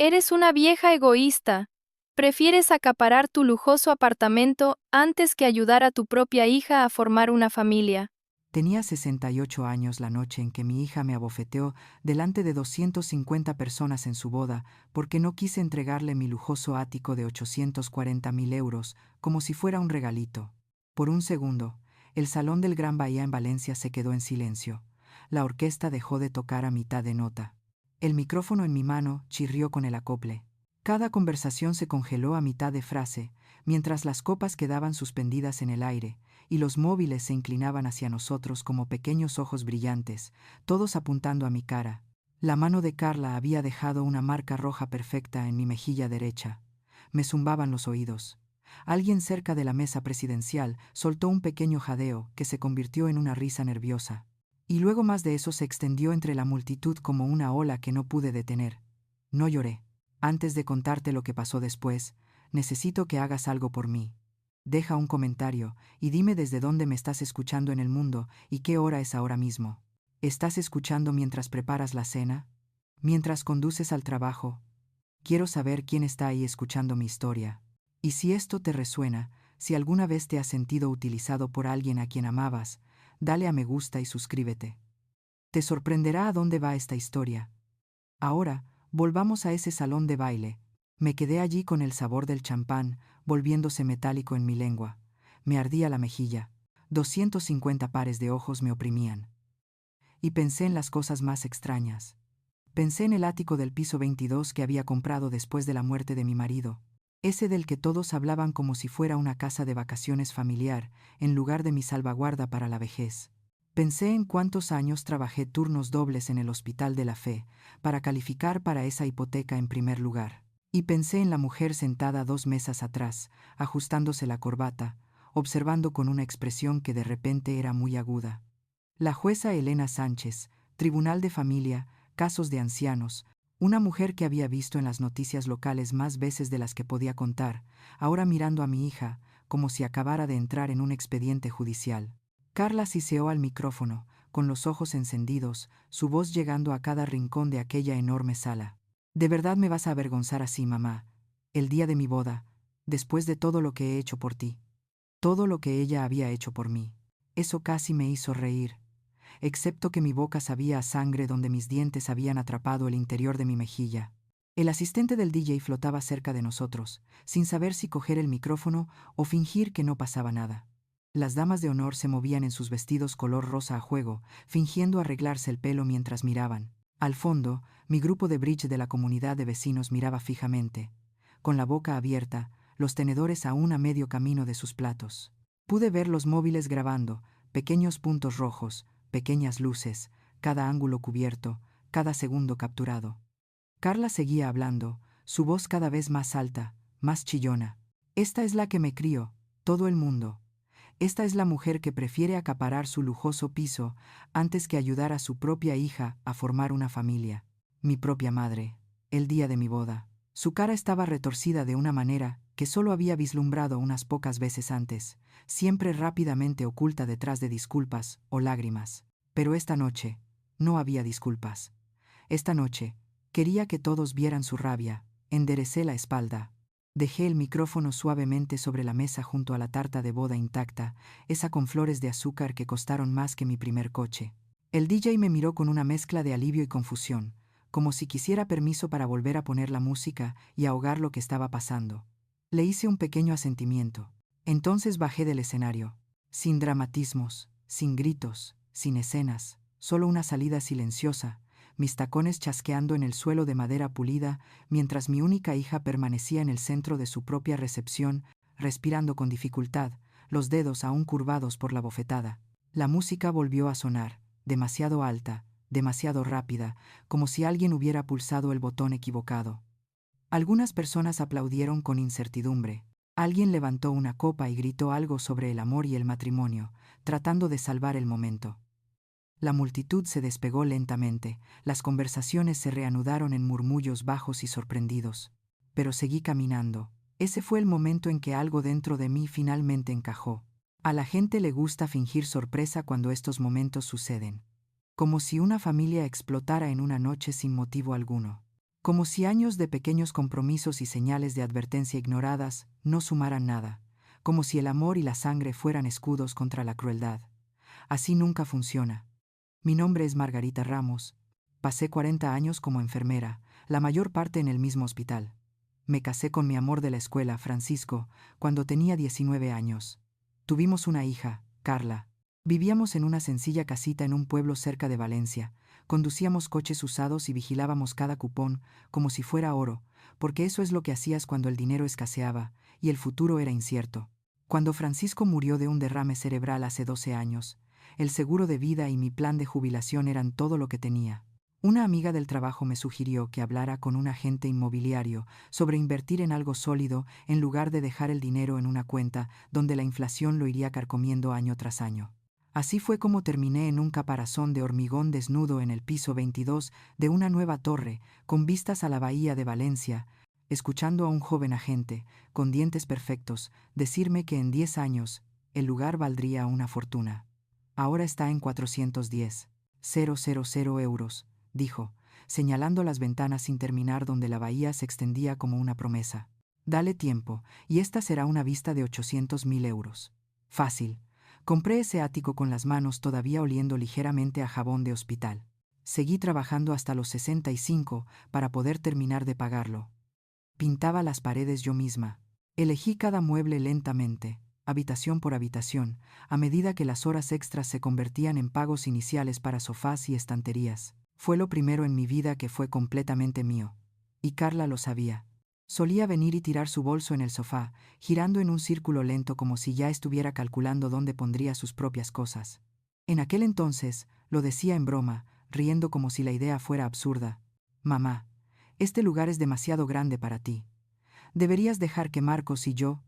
Eres una vieja egoísta. Prefieres acaparar tu lujoso apartamento antes que ayudar a tu propia hija a formar una familia. Tenía 68 años la noche en que mi hija me abofeteó delante de 250 personas en su boda porque no quise entregarle mi lujoso ático de 840.000 euros como si fuera un regalito. Por un segundo, el salón del Gran Bahía en Valencia se quedó en silencio. La orquesta dejó de tocar a mitad de nota. El micrófono en mi mano chirrió con el acople. Cada conversación se congeló a mitad de frase, mientras las copas quedaban suspendidas en el aire, y los móviles se inclinaban hacia nosotros como pequeños ojos brillantes, todos apuntando a mi cara. La mano de Carla había dejado una marca roja perfecta en mi mejilla derecha. Me zumbaban los oídos. Alguien cerca de la mesa presidencial soltó un pequeño jadeo que se convirtió en una risa nerviosa. Y luego más de eso se extendió entre la multitud como una ola que no pude detener. No lloré. Antes de contarte lo que pasó después, necesito que hagas algo por mí. Deja un comentario y dime desde dónde me estás escuchando en el mundo y qué hora es ahora mismo. ¿Estás escuchando mientras preparas la cena? ¿Mientras conduces al trabajo? Quiero saber quién está ahí escuchando mi historia. Y si esto te resuena, si alguna vez te has sentido utilizado por alguien a quien amabas, dale a me gusta y suscríbete. Te sorprenderá a dónde va esta historia. Ahora, volvamos a ese salón de baile. Me quedé allí con el sabor del champán, volviéndose metálico en mi lengua. Me ardía la mejilla. 250 pares de ojos me oprimían. Y pensé en las cosas más extrañas. Pensé en el ático del piso 22 que había comprado después de la muerte de mi marido. Ese del que todos hablaban como si fuera una casa de vacaciones familiar, en lugar de mi salvaguarda para la vejez. Pensé en cuántos años trabajé turnos dobles en el Hospital de la Fe, para calificar para esa hipoteca en primer lugar. Y pensé en la mujer sentada 2 mesas atrás, ajustándose la corbata, observando con una expresión que de repente era muy aguda. La jueza Elena Sánchez, Tribunal de Familia, Casos de Ancianos, una mujer que había visto en las noticias locales más veces de las que podía contar, ahora mirando a mi hija, como si acabara de entrar en un expediente judicial. Carla siseó al micrófono, con los ojos encendidos, su voz llegando a cada rincón de aquella enorme sala. ¿De verdad me vas a avergonzar así, mamá? El día de mi boda, después de todo lo que he hecho por ti. Todo lo que ella había hecho por mí. Eso casi me hizo reír, excepto que mi boca sabía a sangre donde mis dientes habían atrapado el interior de mi mejilla. El asistente del DJ flotaba cerca de nosotros, sin saber si coger el micrófono o fingir que no pasaba nada. Las damas de honor se movían en sus vestidos color rosa a juego, fingiendo arreglarse el pelo mientras miraban. Al fondo, mi grupo de bridge de la comunidad de vecinos miraba fijamente, con la boca abierta, los tenedores aún a medio camino de sus platos. Pude ver los móviles grabando, pequeños puntos rojos, pequeñas luces, cada ángulo cubierto, cada segundo capturado. Carla seguía hablando, su voz cada vez más alta, más chillona. Esta es la que me crió, todo el mundo. Esta es la mujer que prefiere acaparar su lujoso piso antes que ayudar a su propia hija a formar una familia. Mi propia madre, el día de mi boda. Su cara estaba retorcida de una manera que solo había vislumbrado unas pocas veces antes, siempre rápidamente oculta detrás de disculpas o lágrimas. Pero esta noche, no había disculpas. Esta noche, quería que todos vieran su rabia. Enderecé la espalda. Dejé el micrófono suavemente sobre la mesa junto a la tarta de boda intacta, esa con flores de azúcar que costaron más que mi primer coche. El DJ me miró con una mezcla de alivio y confusión, como si quisiera permiso para volver a poner la música y ahogar lo que estaba pasando. Le hice un pequeño asentimiento. Entonces bajé del escenario. Sin dramatismos, sin gritos, sin escenas, solo una salida silenciosa, mis tacones chasqueando en el suelo de madera pulida, mientras mi única hija permanecía en el centro de su propia recepción, respirando con dificultad, los dedos aún curvados por la bofetada. La música volvió a sonar, demasiado alta, demasiado rápida, como si alguien hubiera pulsado el botón equivocado. Algunas personas aplaudieron con incertidumbre. Alguien levantó una copa y gritó algo sobre el amor y el matrimonio, tratando de salvar el momento. La multitud se despegó lentamente, las conversaciones se reanudaron en murmullos bajos y sorprendidos. Pero seguí caminando. Ese fue el momento en que algo dentro de mí finalmente encajó. A la gente le gusta fingir sorpresa cuando estos momentos suceden. Como si una familia explotara en una noche sin motivo alguno. Como si años de pequeños compromisos y señales de advertencia ignoradas no sumaran nada, como si el amor y la sangre fueran escudos contra la crueldad. Así nunca funciona. Mi nombre es Margarita Ramos. Pasé 40 años como enfermera, la mayor parte en el mismo hospital. Me casé con mi amor de la escuela, Francisco, cuando tenía 19 años. Tuvimos una hija, Carla. Vivíamos en una sencilla casita en un pueblo cerca de Valencia. Conducíamos coches usados y vigilábamos cada cupón como si fuera oro, porque eso es lo que hacías cuando el dinero escaseaba y el futuro era incierto. Cuando Francisco murió de un derrame cerebral hace 12 años, el seguro de vida y mi plan de jubilación eran todo lo que tenía. Una amiga del trabajo me sugirió que hablara con un agente inmobiliario sobre invertir en algo sólido en lugar de dejar el dinero en una cuenta donde la inflación lo iría carcomiendo año tras año. Así fue como terminé en un caparazón de hormigón desnudo en el piso 22 de una nueva torre, con vistas a la bahía de Valencia, escuchando a un joven agente, con dientes perfectos, decirme que en 10 años el lugar valdría una fortuna. Ahora está en 410.000 euros, dijo, señalando las ventanas sin terminar donde la bahía se extendía como una promesa. Dale tiempo, y esta será una vista de 800.000 euros. Fácil. Compré ese ático con las manos todavía oliendo ligeramente a jabón de hospital. Seguí trabajando hasta los 65 para poder terminar de pagarlo. Pintaba las paredes yo misma. Elegí cada mueble lentamente, habitación por habitación, a medida que las horas extras se convertían en pagos iniciales para sofás y estanterías. Fue lo primero en mi vida que fue completamente mío. Y Carla lo sabía. Solía venir y tirar su bolso en el sofá, girando en un círculo lento como si ya estuviera calculando dónde pondría sus propias cosas. En aquel entonces, lo decía en broma, riendo como si la idea fuera absurda. Mamá, este lugar es demasiado grande para ti. Deberías dejar que Marcos y yo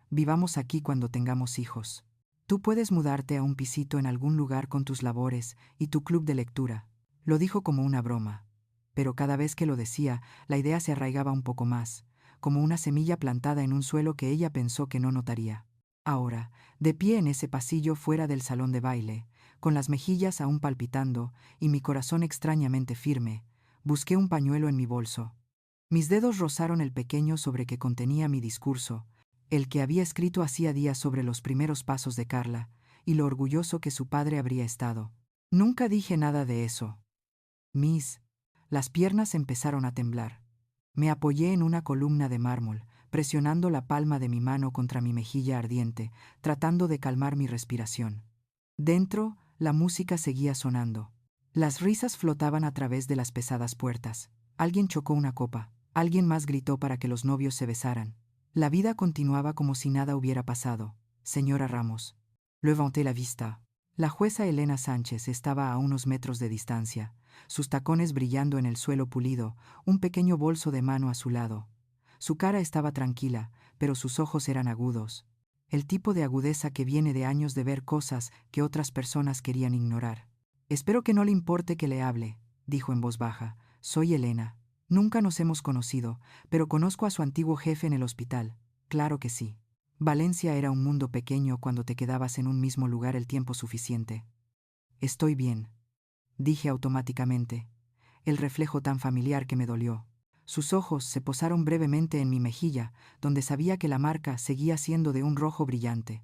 vivamos aquí cuando tengamos hijos. Tú puedes mudarte a un pisito en algún lugar con tus labores y tu club de lectura. Lo dijo como una broma. Pero cada vez que lo decía, la idea se arraigaba un poco más, como una semilla plantada en un suelo que ella pensó que no notaría. Ahora, de pie en ese pasillo fuera del salón de baile, con las mejillas aún palpitando y mi corazón extrañamente firme, busqué un pañuelo en mi bolso. Mis dedos rozaron el pequeño sobre que contenía mi discurso, el que había escrito hacía días sobre los primeros pasos de Carla, y lo orgulloso que su padre habría estado. Nunca dije nada de eso. Las piernas empezaron a temblar. Me apoyé en una columna de mármol, presionando la palma de mi mano contra mi mejilla ardiente, tratando de calmar mi respiración. Dentro, la música seguía sonando. Las risas flotaban a través de las pesadas puertas. Alguien chocó una copa. Alguien más gritó para que los novios se besaran. La vida continuaba como si nada hubiera pasado. Señora Ramos. Levanté la vista. La jueza Elena Sánchez estaba a unos metros de distancia, sus tacones brillando en el suelo pulido, un pequeño bolso de mano a su lado. Su cara estaba tranquila, pero sus ojos eran agudos. El tipo de agudeza que viene de años de ver cosas que otras personas querían ignorar. Espero que no le importe que le hable, dijo en voz baja. Soy Elena. Nunca nos hemos conocido, pero conozco a su antiguo jefe en el hospital. Claro que sí. Valencia era un mundo pequeño cuando te quedabas en un mismo lugar el tiempo suficiente. Estoy bien, dije automáticamente, el reflejo tan familiar que me dolió. Sus ojos se posaron brevemente en mi mejilla, donde sabía que la marca seguía siendo de un rojo brillante.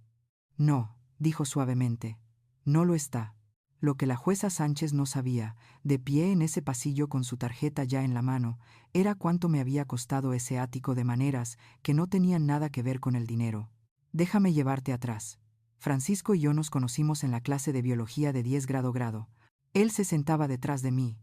No, dijo suavemente, no lo está. Lo que la jueza Sánchez no sabía, de pie en ese pasillo con su tarjeta ya en la mano, era cuánto me había costado ese ático de maneras que no tenían nada que ver con el dinero. Déjame llevarte atrás. Francisco y yo nos conocimos en la clase de biología de 10 grado. Él se sentaba detrás de mí,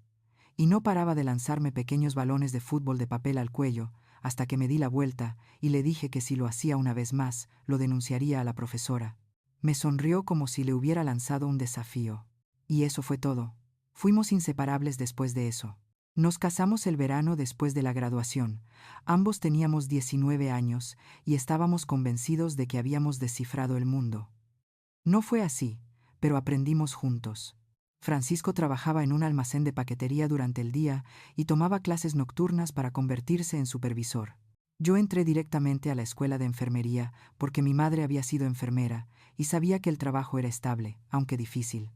y no paraba de lanzarme pequeños balones de fútbol de papel al cuello, hasta que me di la vuelta y le dije que si lo hacía una vez más, lo denunciaría a la profesora. Me sonrió como si le hubiera lanzado un desafío. Y eso fue todo. Fuimos inseparables después de eso. Nos casamos el verano después de la graduación. Ambos teníamos 19 años y estábamos convencidos de que habíamos descifrado el mundo. No fue así, pero aprendimos juntos. Francisco trabajaba en un almacén de paquetería durante el día y tomaba clases nocturnas para convertirse en supervisor. Yo entré directamente a la escuela de enfermería porque mi madre había sido enfermera y sabía que el trabajo era estable, aunque difícil.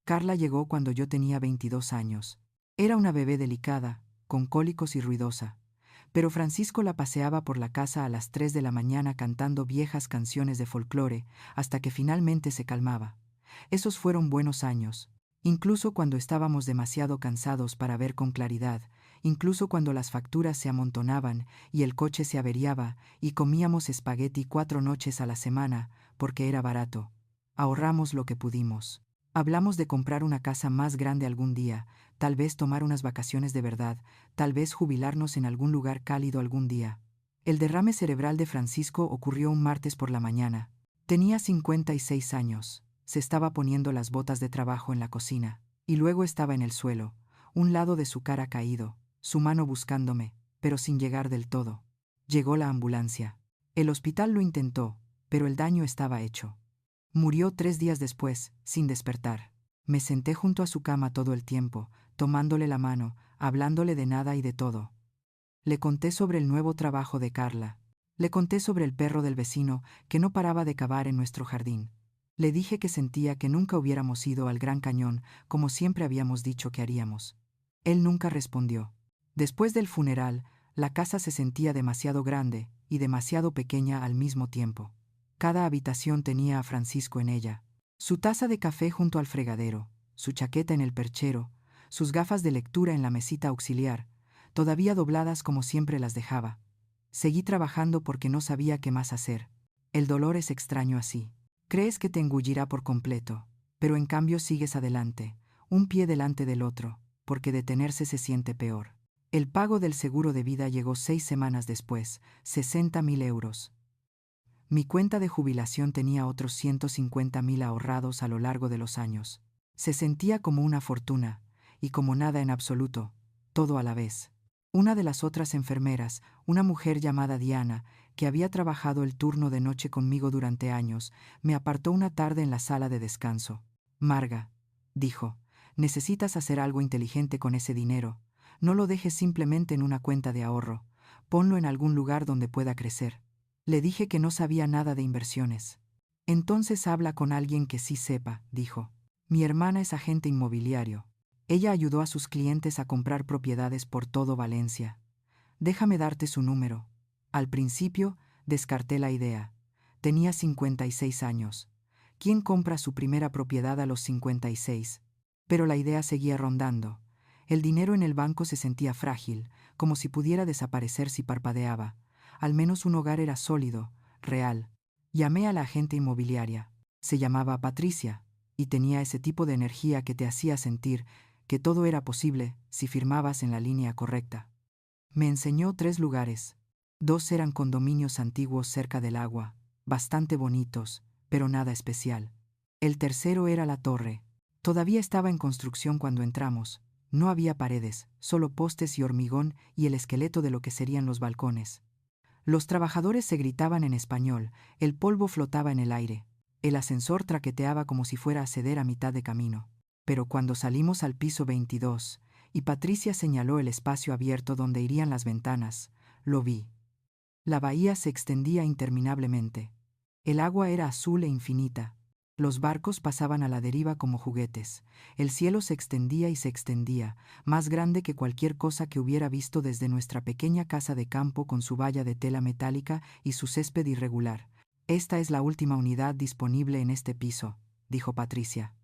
Carla llegó cuando yo tenía 22 años. Era una bebé delicada, con cólicos y ruidosa. Pero Francisco la paseaba por la casa a las 3 de la mañana cantando viejas canciones de folclore, hasta que finalmente se calmaba. Esos fueron buenos años. Incluso cuando estábamos demasiado cansados para ver con claridad, incluso cuando las facturas se amontonaban y el coche se averiaba y comíamos espagueti 4 noches a la semana, porque era barato. Ahorramos lo que pudimos. Hablamos de comprar una casa más grande algún día, tal vez tomar unas vacaciones de verdad, tal vez jubilarnos en algún lugar cálido algún día. El derrame cerebral de Francisco ocurrió un martes por la mañana. Tenía 56 años. Se estaba poniendo las botas de trabajo en la cocina, y luego estaba en el suelo, un lado de su cara caído, su mano buscándome, pero sin llegar del todo. Llegó la ambulancia. El hospital lo intentó, pero el daño estaba hecho. Murió 3 días después, sin despertar. Me senté junto a su cama todo el tiempo, tomándole la mano, hablándole de nada y de todo. Le conté sobre el nuevo trabajo de Carla. Le conté sobre el perro del vecino, que no paraba de cavar en nuestro jardín. Le dije que sentía que nunca hubiéramos ido al Gran Cañón, como siempre habíamos dicho que haríamos. Él nunca respondió. Después del funeral, la casa se sentía demasiado grande y demasiado pequeña al mismo tiempo. Cada habitación tenía a Francisco en ella. Su taza de café junto al fregadero, su chaqueta en el perchero, sus gafas de lectura en la mesita auxiliar, todavía dobladas como siempre las dejaba. Seguí trabajando porque no sabía qué más hacer. El dolor es extraño así. Crees que te engullirá por completo, pero en cambio sigues adelante, un pie delante del otro, porque detenerse se siente peor. El pago del seguro de vida llegó 6 semanas después, 60.000 euros. Mi cuenta de jubilación tenía otros 150.000 ahorrados a lo largo de los años. Se sentía como una fortuna, y como nada en absoluto, todo a la vez. Una de las otras enfermeras, una mujer llamada Diana, que había trabajado el turno de noche conmigo durante años, me apartó una tarde en la sala de descanso. Marga, dijo, necesitas hacer algo inteligente con ese dinero. No lo dejes simplemente en una cuenta de ahorro. Ponlo en algún lugar donde pueda crecer. Le dije que no sabía nada de inversiones. Entonces habla con alguien que sí sepa, dijo. Mi hermana es agente inmobiliario. Ella ayudó a sus clientes a comprar propiedades por todo Valencia. Déjame darte su número. Al principio, descarté la idea. Tenía 56 años. ¿Quién compra su primera propiedad a los 56? Pero la idea seguía rondando. El dinero en el banco se sentía frágil, como si pudiera desaparecer si parpadeaba. Al menos un hogar era sólido, real. Llamé a la agente inmobiliaria. Se llamaba Patricia, y tenía ese tipo de energía que te hacía sentir que todo era posible si firmabas en la línea correcta. Me enseñó 3 lugares. 2 eran condominios antiguos cerca del agua, bastante bonitos, pero nada especial. El tercero era la torre. Todavía estaba en construcción cuando entramos. No había paredes, solo postes y hormigón y el esqueleto de lo que serían los balcones. Los trabajadores se gritaban en español, el polvo flotaba en el aire. El ascensor traqueteaba como si fuera a ceder a mitad de camino. Pero cuando salimos al piso 22, y Patricia señaló el espacio abierto donde irían las ventanas, lo vi. La bahía se extendía interminablemente. El agua era azul e infinita. Los barcos pasaban a la deriva como juguetes. El cielo se extendía y se extendía, más grande que cualquier cosa que hubiera visto desde nuestra pequeña casa de campo con su valla de tela metálica y su césped irregular. Esta es la última unidad disponible en este piso, dijo Patricia.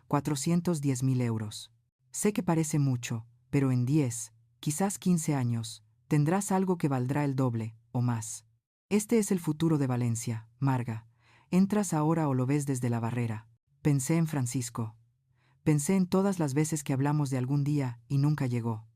410.000 euros. Sé que parece mucho, pero en 10, quizás 15 años, tendrás algo que valdrá el doble, o más. Este es el futuro de Valencia, Marga. Entras ahora o lo ves desde la barrera. Pensé en Francisco. Pensé en todas las veces que hablamos de algún día y nunca llegó.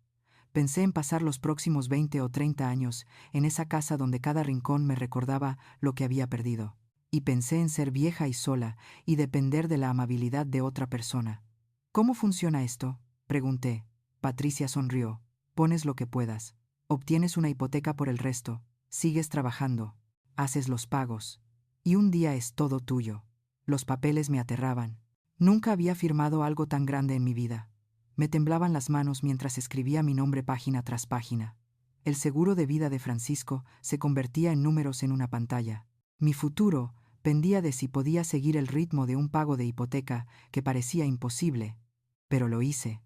Pensé en pasar los próximos 20 o 30 años en esa casa donde cada rincón me recordaba lo que había perdido. Y pensé en ser vieja y sola y depender de la amabilidad de otra persona. ¿Cómo funciona esto?, pregunté. Patricia sonrió. Pones lo que puedas. Obtienes una hipoteca por el resto. Sigues trabajando. Haces los pagos. Y un día es todo tuyo. Los papeles me aterraban. Nunca había firmado algo tan grande en mi vida. Me temblaban las manos mientras escribía mi nombre página tras página. El seguro de vida de Francisco se convertía en números en una pantalla. Mi futuro pendía de si podía seguir el ritmo de un pago de hipoteca que parecía imposible, pero lo hice.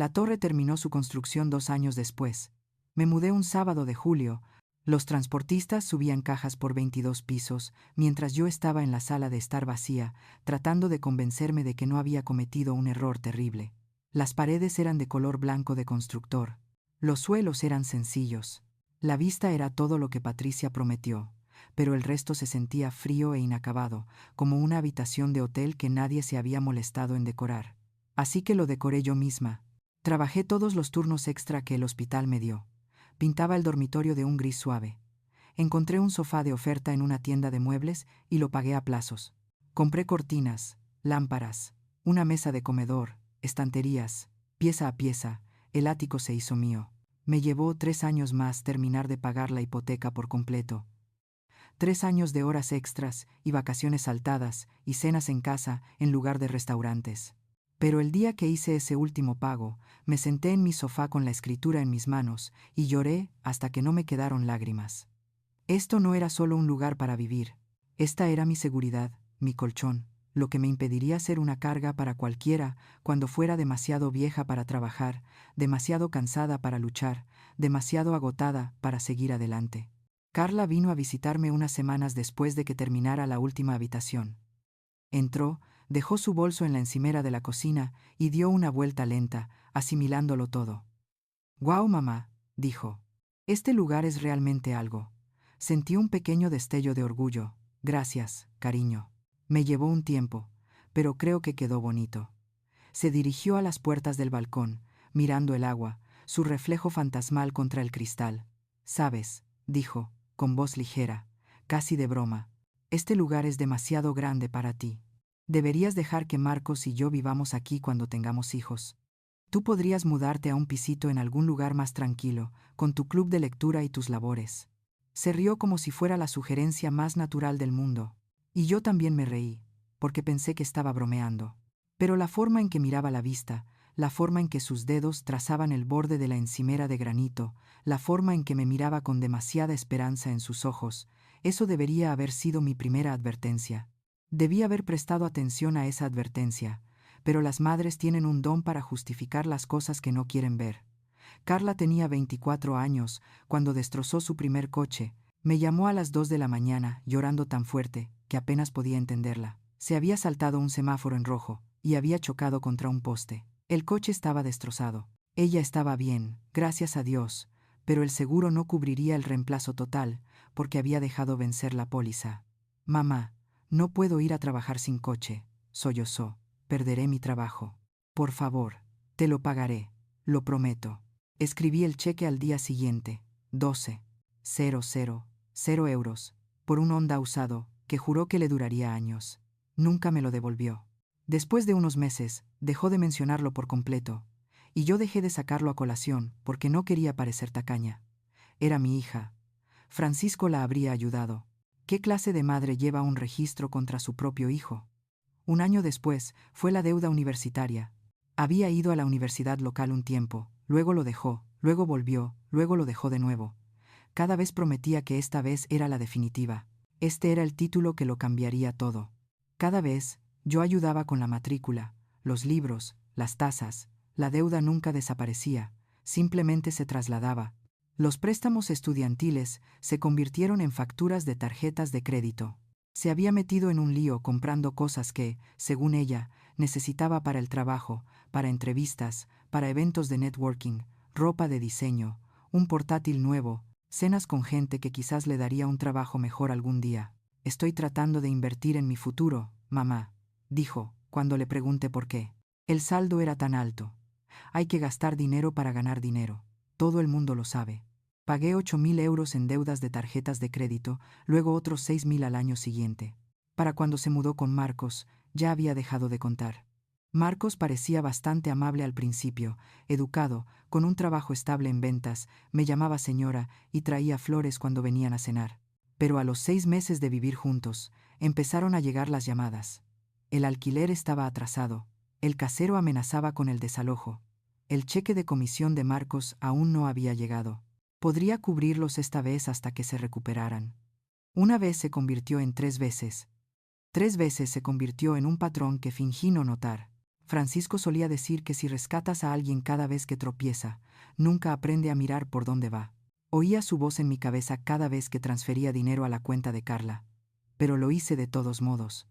La torre terminó su construcción 2 años después. Me mudé un sábado de julio. Los transportistas subían cajas por 22 pisos, mientras yo estaba en la sala de estar vacía, tratando de convencerme de que no había cometido un error terrible. Las paredes eran de color blanco de constructor. Los suelos eran sencillos. La vista era todo lo que Patricia prometió, pero el resto se sentía frío e inacabado, como una habitación de hotel que nadie se había molestado en decorar. Así que lo decoré yo misma. Trabajé todos los turnos extra que el hospital me dio. Pintaba el dormitorio de un gris suave. Encontré un sofá de oferta en una tienda de muebles y lo pagué a plazos. Compré cortinas, lámparas, una mesa de comedor, estanterías, pieza a pieza. El ático se hizo mío. Me llevó 3 años más terminar de pagar la hipoteca por completo. 3 años de horas extras y vacaciones saltadas y cenas en casa en lugar de restaurantes. Pero el día que hice ese último pago, me senté en mi sofá con la escritura en mis manos y lloré hasta que no me quedaron lágrimas. Esto no era solo un lugar para vivir. Esta era mi seguridad, mi colchón, lo que me impediría ser una carga para cualquiera cuando fuera demasiado vieja para trabajar, demasiado cansada para luchar, demasiado agotada para seguir adelante. Carla vino a visitarme unas semanas después de que terminara la última habitación. Entró, dejó su bolso en la encimera de la cocina y dio una vuelta lenta, asimilándolo todo. «Guau, mamá», dijo. «Este lugar es realmente algo». Sentí un pequeño destello de orgullo. «Gracias, cariño». Me llevó un tiempo, pero creo que quedó bonito. Se dirigió a las puertas del balcón, mirando el agua, su reflejo fantasmal contra el cristal. «¿Sabes?», dijo, con voz ligera, casi de broma. «Este lugar es demasiado grande para ti. Deberías dejar que Marcos y yo vivamos aquí cuando tengamos hijos. Tú podrías mudarte a un pisito en algún lugar más tranquilo, con tu club de lectura y tus labores». Se rió como si fuera la sugerencia más natural del mundo. Y yo también me reí, porque pensé que estaba bromeando. Pero la forma en que miraba la vista, la forma en que sus dedos trazaban el borde de la encimera de granito, la forma en que me miraba con demasiada esperanza en sus ojos, eso debería haber sido mi primera advertencia. Debí haber prestado atención a esa advertencia, pero las madres tienen un don para justificar las cosas que no quieren ver. Carla tenía 24 años cuando destrozó su primer coche. Me llamó a las 2 de la mañana, llorando tan fuerte que apenas podía entenderla. Se había saltado un semáforo en rojo y había chocado contra un poste. El coche estaba destrozado. Ella estaba bien, gracias a Dios, pero el seguro no cubriría el reemplazo total porque había dejado vencer la póliza. «Mamá, no puedo ir a trabajar sin coche», sollozó. «Perderé mi trabajo. Por favor, te lo pagaré, lo prometo». Escribí el cheque al día siguiente, 12,000 euros, por un Honda usado, que juró que le duraría años. Nunca me lo devolvió. Después de unos meses, dejó de mencionarlo por completo, y yo dejé de sacarlo a colación porque no quería parecer tacaña. Era mi hija. Francisco la habría ayudado. ¿Qué clase de madre lleva un registro contra su propio hijo? Un año después, fue la deuda universitaria. Había ido a la universidad local un tiempo, luego lo dejó, luego volvió, luego lo dejó de nuevo. Cada vez prometía que esta vez era la definitiva. Este era el título que lo cambiaría todo. Cada vez, yo ayudaba con la matrícula, los libros, las tasas. La deuda nunca desaparecía, simplemente se trasladaba. Los préstamos estudiantiles se convirtieron en facturas de tarjetas de crédito. Se había metido en un lío comprando cosas que, según ella, necesitaba para el trabajo, para entrevistas, para eventos de networking, ropa de diseño, un portátil nuevo, cenas con gente que quizás le daría un trabajo mejor algún día. «Estoy tratando de invertir en mi futuro, mamá», dijo, cuando le pregunté por qué. El saldo era tan alto. Hay que gastar dinero para ganar dinero. Todo el mundo lo sabe. Pagué 8.000 euros en deudas de tarjetas de crédito, luego otros 6.000 al año siguiente. Para cuando se mudó con Marcos, ya había dejado de contar. Marcos parecía bastante amable al principio, educado, con un trabajo estable en ventas, me llamaba señora y traía flores cuando venían a cenar. Pero a los 6 meses de vivir juntos, empezaron a llegar las llamadas. El alquiler estaba atrasado. El casero amenazaba con el desalojo. El cheque de comisión de Marcos aún no había llegado. Podría cubrirlos esta vez hasta que se recuperaran. Una vez se convirtió en 3 veces. 3 veces se convirtió en un patrón que fingí no notar. Francisco solía decir que si rescatas a alguien cada vez que tropieza, nunca aprende a mirar por dónde va. Oía su voz en mi cabeza cada vez que transfería dinero a la cuenta de Carla. Pero lo hice de todos modos.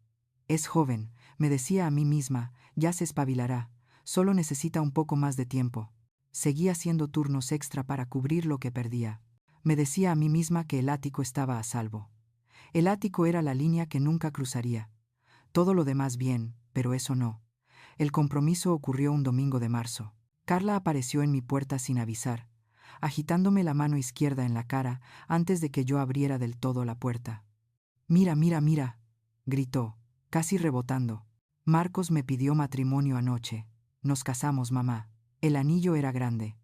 Es joven, me decía a mí misma, ya se espabilará, solo necesita un poco más de tiempo. Seguía haciendo turnos extra para cubrir lo que perdía. Me decía a mí misma que el ático estaba a salvo. El ático era la línea que nunca cruzaría. Todo lo demás bien, pero eso no. El compromiso ocurrió un domingo de marzo. Carla apareció en mi puerta sin avisar, agitándome la mano izquierda en la cara antes de que yo abriera del todo la puerta. «Mira, mira, mira», gritó, casi rebotando. «Marcos me pidió matrimonio anoche. Nos casamos, mamá. El anillo era grande.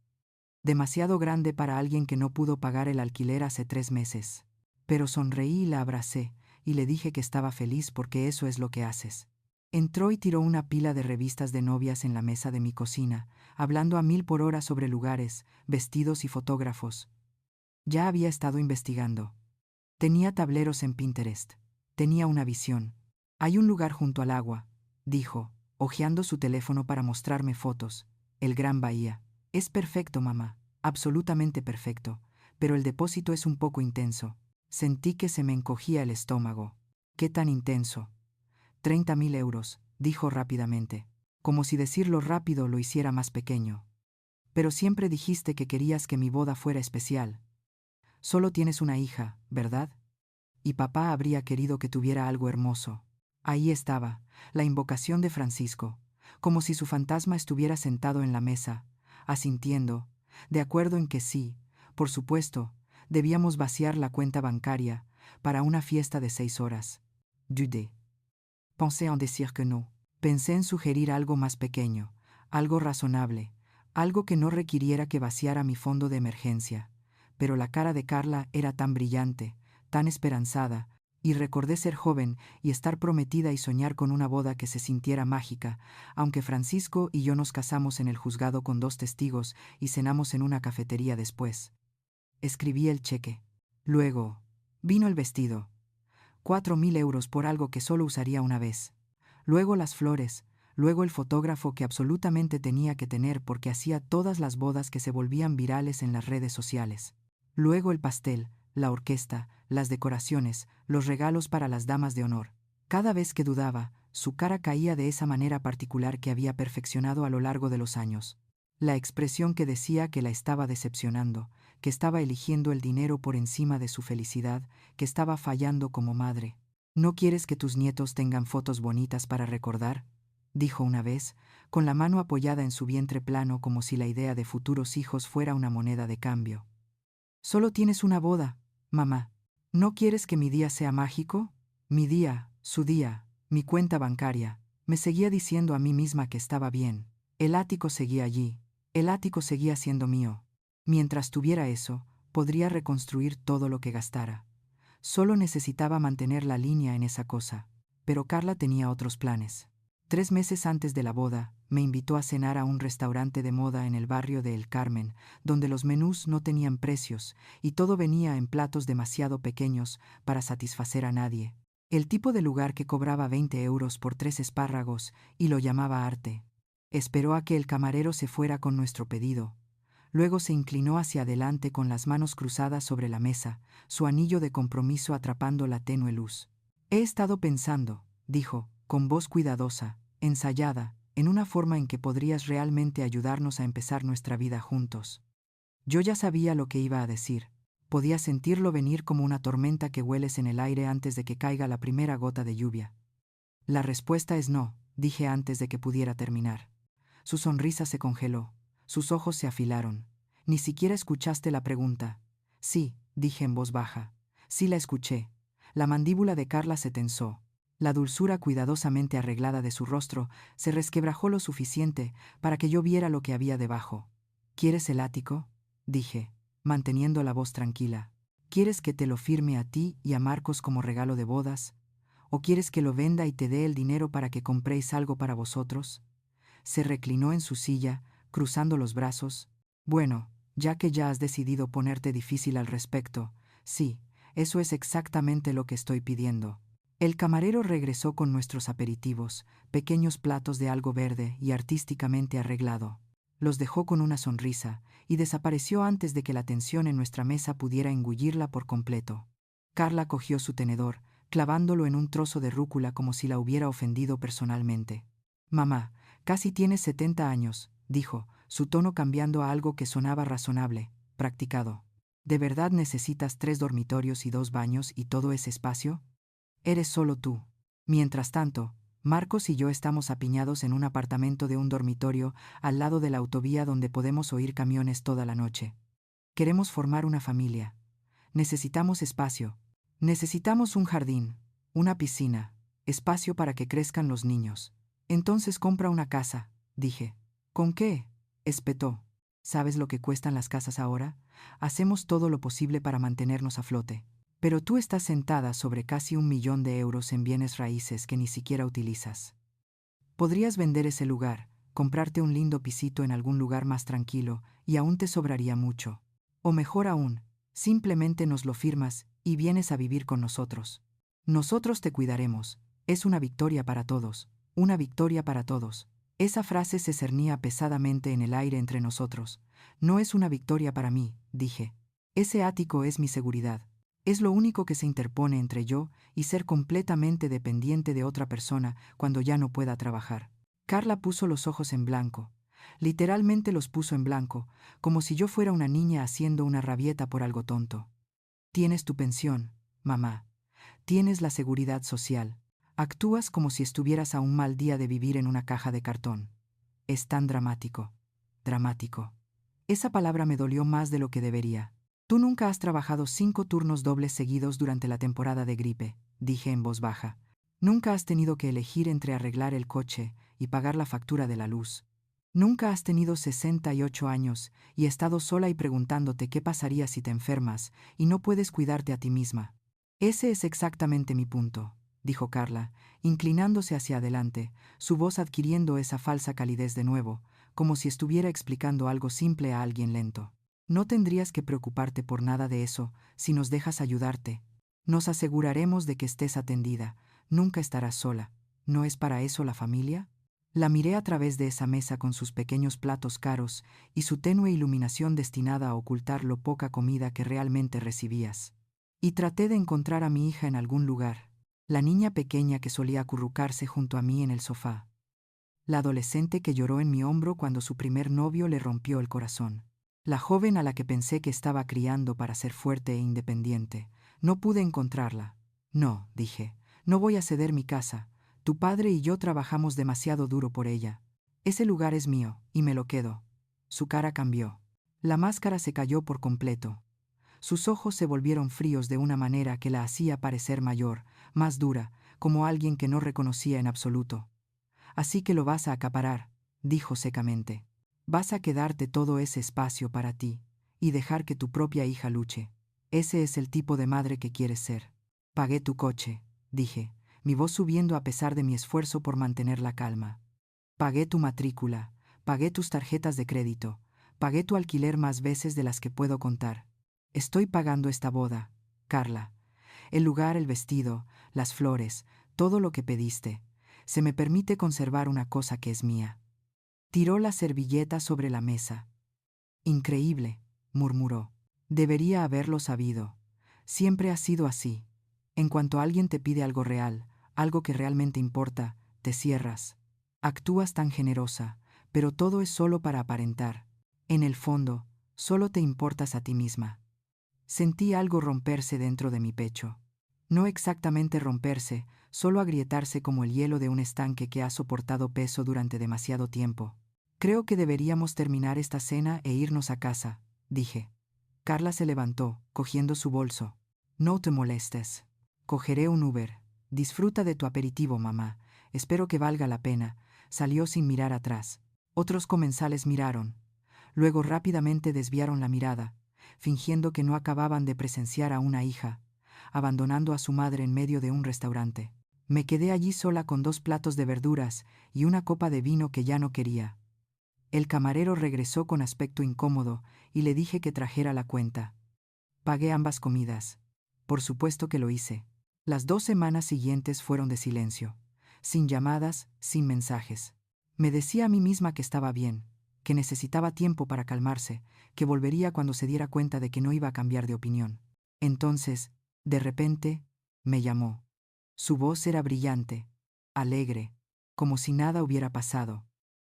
Demasiado grande para alguien que no pudo pagar el alquiler hace 3 meses. Pero sonreí y la abracé, y le dije que estaba feliz porque eso es lo que haces». Entró y tiró una pila de revistas de novias en la mesa de mi cocina, hablando a 1000 por hora sobre lugares, vestidos y fotógrafos. Ya había estado investigando. Tenía tableros en Pinterest. Tenía una visión. «Hay un lugar junto al agua», dijo, hojeando su teléfono para mostrarme fotos. «El Gran Bahía. Es perfecto, mamá, absolutamente perfecto, pero el depósito es un poco intenso». Sentí que se me encogía el estómago. «¿Qué tan intenso?» 30.000 euros, dijo rápidamente, como si decirlo rápido lo hiciera más pequeño. «Pero siempre dijiste que querías que mi boda fuera especial. Solo tienes una hija, ¿verdad? Y papá habría querido que tuviera algo hermoso». Ahí estaba, la invocación de Francisco, como si su fantasma estuviera sentado en la mesa, asintiendo, de acuerdo en que sí, por supuesto, debíamos vaciar la cuenta bancaria para una fiesta de 6 horas. Dudé. Pensé en decir que no. Pensé en sugerir algo más pequeño, algo razonable, algo que no requiriera que vaciara mi fondo de emergencia. Pero la cara de Carla era tan brillante, tan esperanzada, y recordé ser joven y estar prometida y soñar con una boda que se sintiera mágica, aunque Francisco y yo nos casamos en el juzgado con 2 testigos y cenamos en una cafetería después. Escribí el cheque. Luego, vino el vestido. 4.000 euros por algo que solo usaría una vez. Luego las flores, luego el fotógrafo que absolutamente tenía que tener porque hacía todas las bodas que se volvían virales en las redes sociales. Luego el pastel, la orquesta, las decoraciones, los regalos para las damas de honor. Cada vez que dudaba, su cara caía de esa manera particular que había perfeccionado a lo largo de los años. La expresión que decía que la estaba decepcionando, que estaba eligiendo el dinero por encima de su felicidad, que estaba fallando como madre. «¿No quieres que tus nietos tengan fotos bonitas para recordar?», dijo una vez, con la mano apoyada en su vientre plano como si la idea de futuros hijos fuera una moneda de cambio. «Solo tienes una boda, mamá. ¿No quieres que mi día sea mágico? Mi día, su día, mi cuenta bancaria». Me seguía diciendo a mí misma que estaba bien. El ático seguía allí. El ático seguía siendo mío. Mientras tuviera eso, podría reconstruir todo lo que gastara. Solo necesitaba mantener la línea en esa cosa. Pero Carla tenía otros planes. 3 meses antes de la boda, me invitó a cenar a un restaurante de moda en el barrio de El Carmen, donde los menús no tenían precios y todo venía en platos demasiado pequeños para satisfacer a nadie. El tipo de lugar que cobraba 20 euros por 3 espárragos y lo llamaba arte. Esperó a que el camarero se fuera con nuestro pedido. Luego se inclinó hacia adelante con las manos cruzadas sobre la mesa, su anillo de compromiso atrapando la tenue luz. «He estado pensando», dijo, con voz cuidadosa, ensayada, en una forma en que podrías realmente ayudarnos a empezar nuestra vida juntos. Yo ya sabía lo que iba a decir. Podía sentirlo venir como una tormenta que hueles en el aire antes de que caiga la primera gota de lluvia. «La respuesta es no», dije antes de que pudiera terminar. Su sonrisa se congeló. Sus ojos se afilaron. «Ni siquiera escuchaste la pregunta». «Sí», dije en voz baja. «Sí la escuché». La mandíbula de Carla se tensó. La dulzura cuidadosamente arreglada de su rostro se resquebrajó lo suficiente para que yo viera lo que había debajo. «¿Quieres el ático?», dije, manteniendo la voz tranquila. «¿Quieres que te lo firme a ti y a Marcos como regalo de bodas? ¿O quieres que lo venda y te dé el dinero para que compréis algo para vosotros?». Se reclinó en su silla, cruzando los brazos. «Bueno, ya que ya has decidido ponerte difícil al respecto, sí, eso es exactamente lo que estoy pidiendo». El camarero regresó con nuestros aperitivos, pequeños platos de algo verde y artísticamente arreglado. Los dejó con una sonrisa y desapareció antes de que la tensión en nuestra mesa pudiera engullirla por completo. Carla cogió su tenedor, clavándolo en un trozo de rúcula como si la hubiera ofendido personalmente. «Mamá, casi tienes 70 años», dijo, su tono cambiando a algo que sonaba razonable, practicado. «¿De verdad necesitas 3 dormitorios y 2 baños y todo ese espacio? Eres solo tú». Mientras tanto, Marcos y yo estamos apiñados en un apartamento de un dormitorio al lado de la autovía donde podemos oír camiones toda la noche. Queremos formar una familia. Necesitamos espacio. Necesitamos un jardín, una piscina, espacio para que crezcan los niños. Entonces compra una casa, dije. ¿Con qué?, espetó. ¿Sabes lo que cuestan las casas ahora? Hacemos todo lo posible para mantenernos a flote. Pero tú estás sentada sobre casi 1 millón de euros en bienes raíces que ni siquiera utilizas. Podrías vender ese lugar, comprarte un lindo pisito en algún lugar más tranquilo, y aún te sobraría mucho. O mejor aún, simplemente nos lo firmas y vienes a vivir con nosotros. Nosotros te cuidaremos. Es una victoria para todos. Una victoria para todos. Esa frase se cernía pesadamente en el aire entre nosotros. No es una victoria para mí, dije. Ese ático es mi seguridad. Es lo único que se interpone entre yo y ser completamente dependiente de otra persona cuando ya no pueda trabajar. Carla puso los ojos en blanco. Literalmente los puso en blanco, como si yo fuera una niña haciendo una rabieta por algo tonto. Tienes tu pensión, mamá. Tienes la seguridad social. Actúas como si estuvieras a un mal día de vivir en una caja de cartón. Es tan dramático. Dramático. Esa palabra me dolió más de lo que debería. Tú nunca has trabajado 5 turnos dobles seguidos durante la temporada de gripe, dije en voz baja. Nunca has tenido que elegir entre arreglar el coche y pagar la factura de la luz. Nunca has tenido 68 años y estado sola y preguntándote qué pasaría si te enfermas y no puedes cuidarte a ti misma. Ese es exactamente mi punto, dijo Carla, inclinándose hacia adelante, su voz adquiriendo esa falsa calidez de nuevo, como si estuviera explicando algo simple a alguien lento. No tendrías que preocuparte por nada de eso si nos dejas ayudarte. Nos aseguraremos de que estés atendida. Nunca estarás sola. ¿No es para eso la familia? La miré a través de esa mesa con sus pequeños platos caros y su tenue iluminación destinada a ocultar lo poca comida que realmente recibías. Y traté de encontrar a mi hija en algún lugar. La niña pequeña que solía acurrucarse junto a mí en el sofá. La adolescente que lloró en mi hombro cuando su primer novio le rompió el corazón. La joven a la que pensé que estaba criando para ser fuerte e independiente. No pude encontrarla. No, dije, no voy a ceder mi casa. Tu padre y yo trabajamos demasiado duro por ella. Ese lugar es mío, y me lo quedo. Su cara cambió. La máscara se cayó por completo. Sus ojos se volvieron fríos de una manera que la hacía parecer mayor, más dura, como alguien que no reconocía en absoluto. Así que lo vas a acaparar, dijo secamente. Vas a quedarte todo ese espacio para ti, y dejar que tu propia hija luche. Ese es el tipo de madre que quieres ser. Pagué tu coche, dije, mi voz subiendo a pesar de mi esfuerzo por mantener la calma. Pagué tu matrícula, pagué tus tarjetas de crédito, pagué tu alquiler más veces de las que puedo contar. Estoy pagando esta boda, Carla. El lugar, el vestido, las flores, todo lo que pediste. Se me permite conservar una cosa que es mía. Tiró la servilleta sobre la mesa. Increíble, murmuró. Debería haberlo sabido. Siempre ha sido así. En cuanto alguien te pide algo real, algo que realmente importa, te cierras. Actúas tan generosa, pero todo es solo para aparentar. En el fondo, solo te importas a ti misma. Sentí algo romperse dentro de mi pecho. No exactamente romperse, solo agrietarse como el hielo de un estanque que ha soportado peso durante demasiado tiempo. Creo que deberíamos terminar esta cena e irnos a casa, dije. Carla se levantó, cogiendo su bolso. No te molestes. Cogeré un Uber. Disfruta de tu aperitivo, mamá. Espero que valga la pena. Salió sin mirar atrás. Otros comensales miraron. Luego rápidamente desviaron la mirada, fingiendo que no acababan de presenciar a una hija, abandonando a su madre en medio de un restaurante. Me quedé allí sola con 2 platos de verduras y una copa de vino que ya no quería. El camarero regresó con aspecto incómodo y le dije que trajera la cuenta. Pagué ambas comidas. Por supuesto que lo hice. Las 2 semanas siguientes fueron de silencio, sin llamadas, sin mensajes. Me decía a mí misma que estaba bien, que necesitaba tiempo para calmarse, que volvería cuando se diera cuenta de que no iba a cambiar de opinión. Entonces, de repente, me llamó. Su voz era brillante, alegre, como si nada hubiera pasado.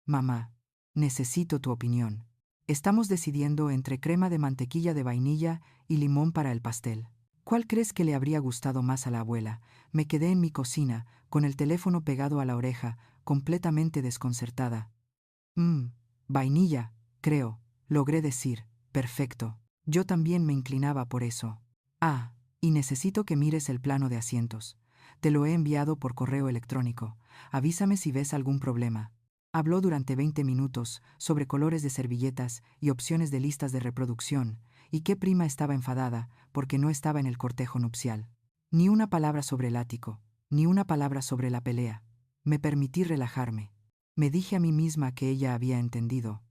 Mamá, necesito tu opinión. Estamos decidiendo entre crema de mantequilla de vainilla y limón para el pastel. ¿Cuál crees que le habría gustado más a la abuela? Me quedé en mi cocina, con el teléfono pegado a la oreja, completamente desconcertada. Vainilla, creo, logré decir. Perfecto. Yo también me inclinaba por eso. Ah, y necesito que mires el plano de asientos. Te lo he enviado por correo electrónico. Avísame si ves algún problema. Habló durante 20 minutos sobre colores de servilletas y opciones de listas de reproducción, y qué prima estaba enfadada porque no estaba en el cortejo nupcial. Ni una palabra sobre el ático, ni una palabra sobre la pelea. Me permití relajarme. Me dije a mí misma que ella había entendido.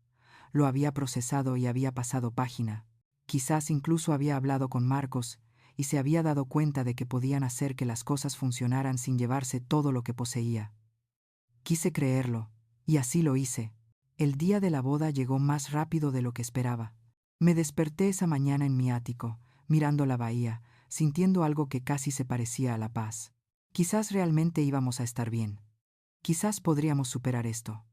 Lo había procesado y había pasado página. Quizás incluso había hablado con Marcos y se había dado cuenta de que podían hacer que las cosas funcionaran sin llevarse todo lo que poseía. Quise creerlo, y así lo hice. El día de la boda llegó más rápido de lo que esperaba. Me desperté esa mañana en mi ático, mirando la bahía, sintiendo algo que casi se parecía a la paz. Quizás realmente íbamos a estar bien. Quizás podríamos superar esto.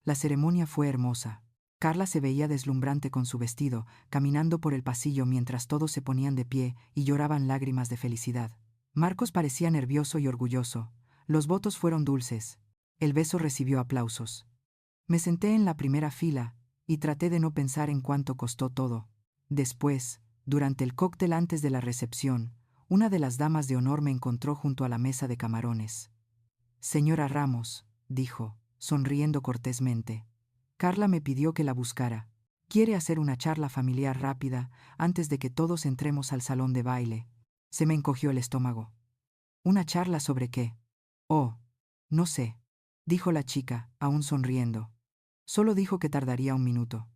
La ceremonia fue hermosa. Carla se veía deslumbrante con su vestido, caminando por el pasillo mientras todos se ponían de pie y lloraban lágrimas de felicidad. Marcos parecía nervioso y orgulloso. Los votos fueron dulces. El beso recibió aplausos. Me senté en la primera fila y traté de no pensar en cuánto costó todo. Después, durante el cóctel antes de la recepción, una de las damas de honor me encontró junto a la mesa de camarones. Señora Ramos, dijo, sonriendo cortésmente. Carla me pidió que la buscara. Quiere hacer una charla familiar rápida antes de que todos entremos al salón de baile. Se me encogió el estómago. ¿Una charla sobre qué? Oh, no sé, dijo la chica, aún sonriendo. Solo dijo que tardaría 1 minuto.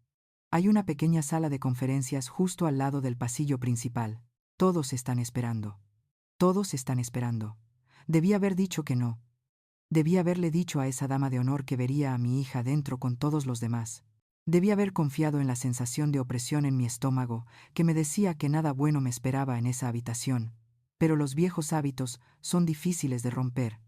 Hay una pequeña sala de conferencias justo al lado del pasillo principal. Todos están esperando. Todos están esperando. Debí haber dicho que no. Debí haberle dicho a esa dama de honor que vería a mi hija dentro con todos los demás. Debí haber confiado en la sensación de opresión en mi estómago, que me decía que nada bueno me esperaba en esa habitación. Pero los viejos hábitos son difíciles de romper.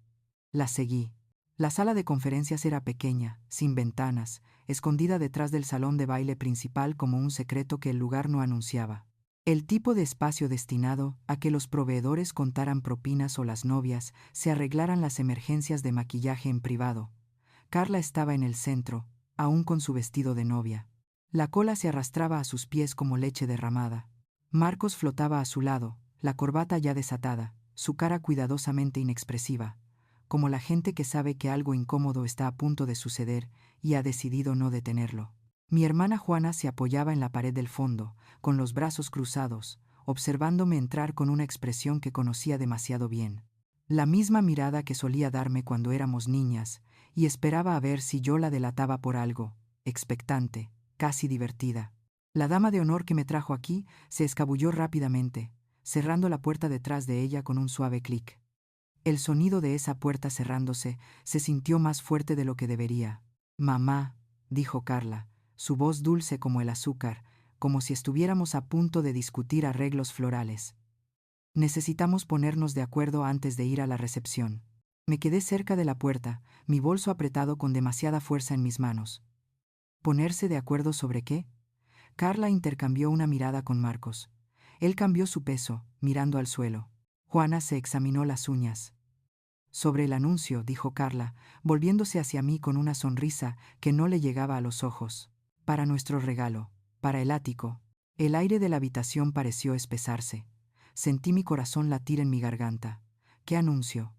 La seguí. La sala de conferencias era pequeña, sin ventanas, escondida detrás del salón de baile principal como un secreto que el lugar no anunciaba. El tipo de espacio destinado a que los proveedores contaran propinas o las novias se arreglaran las emergencias de maquillaje en privado. Carla estaba en el centro, aún con su vestido de novia. La cola se arrastraba a sus pies como leche derramada. Marcos flotaba a su lado, la corbata ya desatada, su cara cuidadosamente inexpresiva, como la gente que sabe que algo incómodo está a punto de suceder y ha decidido no detenerlo. Mi hermana Juana se apoyaba en la pared del fondo, con los brazos cruzados, observándome entrar con una expresión que conocía demasiado bien. La misma mirada que solía darme cuando éramos niñas, y esperaba a ver si yo la delataba por algo, expectante, casi divertida. La dama de honor que me trajo aquí se escabulló rápidamente, cerrando la puerta detrás de ella con un suave clic. El sonido de esa puerta cerrándose se sintió más fuerte de lo que debería. «Mamá», dijo Carla, su voz dulce como el azúcar, como si estuviéramos a punto de discutir arreglos florales. «Necesitamos ponernos de acuerdo antes de ir a la recepción». Me quedé cerca de la puerta, mi bolso apretado con demasiada fuerza en mis manos. ¿Ponerse de acuerdo sobre qué? Carla intercambió una mirada con Marcos. Él cambió su peso, mirando al suelo. Juana se examinó las uñas. Sobre el anuncio, dijo Carla, volviéndose hacia mí con una sonrisa que no le llegaba a los ojos. Para nuestro regalo, para el ático. El aire de la habitación pareció espesarse. Sentí mi corazón latir en mi garganta. ¿Qué anuncio?